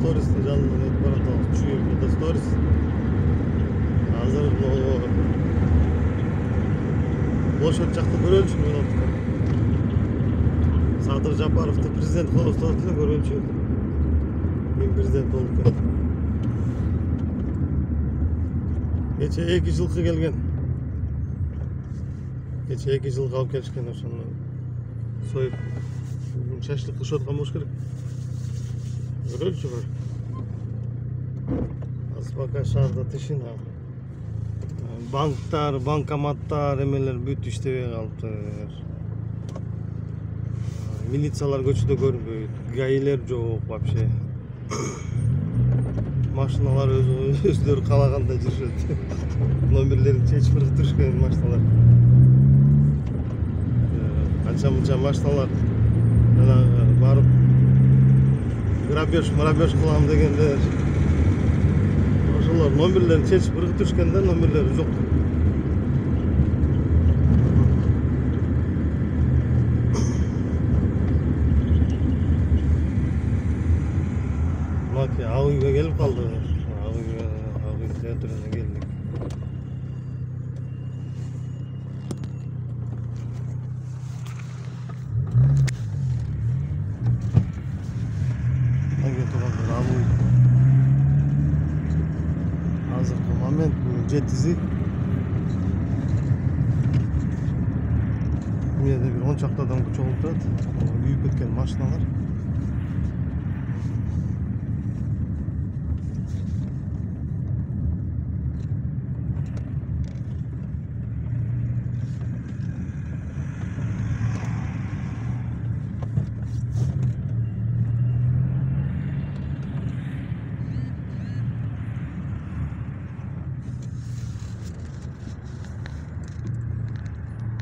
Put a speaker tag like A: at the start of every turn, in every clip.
A: стористе жалындан өтүп баратабыз. Чүйүргөдө сторис. Азыр площадь жакта көрөлчү мен отуп. Садыр Жапаровду президент кылып отуп эле көрөлчү. Мен президент болуп кетти. Кече 2 жылкы келген. Кече 2 жылкы алып келишкен, ошону союп шашлык кылышып аткан болуш керек. Көрөлчү бар. Азыр пока шаарда тишина. Банктар, банкоматтар, эмелер бүт иштебей калыптыр. Милициялар көчөдө көрүнбөйт, гаилер жок вообще. Машиналар өздөрү каалагандай жүрүшөт. Номерлерин чечип ыргытышкан машиналар. Канча-мынча машиналар барып грабеж кылам дегендер. Ошолор номерлерин чечип ыргытышкан да, номерлери жок. Мына ак үйгө келип калды. Ак үй театрына келдик. Азыркы момент бул жетизи. Мында бир 10 чакты адам чогулуп турат. Үйүп кеткен машиналар.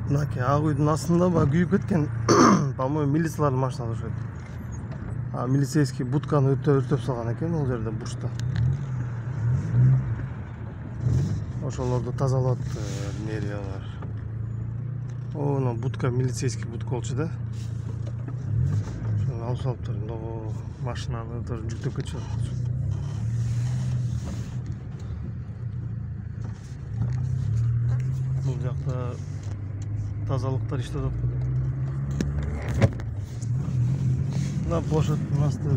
A: Мынакей ак үйдүн астында күйүп кеткен. По-моему, милициялардын машинасы ошол. Милицейский будканы өртөп салган экен ол жерде бурчта. Ошолорду тазалап мэриялар. Оно будка, милицейский будка болчу да. Ошону алып салыптыр. Машинаны тоже жүктөп кетишет. Бул жакта тазалыктар иштеп атат. Мына площадьтын асты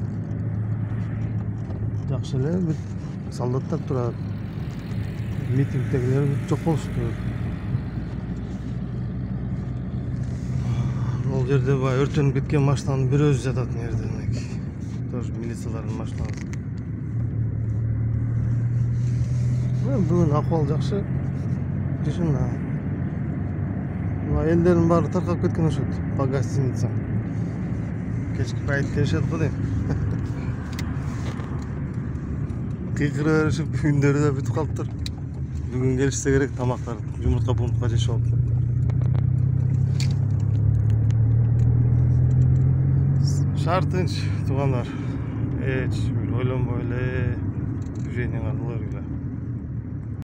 A: жакшы эле, бүт солдаттар турат. Митингдегилер жок болушту. Ол жерде өртөнүп кеткен машинанын бир өзү жатат жерде. Тоже милициялардын машинасы. Бүгүн акыбал жакшы. Тишина. Элдердин баары таркап кеткен ошот. По гостиницам. Кечки пайт келишет го дейм. Кыйкыра беришип күндөрү да бүтүп калыптыр. Бүгүн келишсе керек, тамактар жумуртка бумуртка жешип алыптыр. Шаар тынч, туугандар. Эч ойлонбой эле движениеңарды кыла бергиле.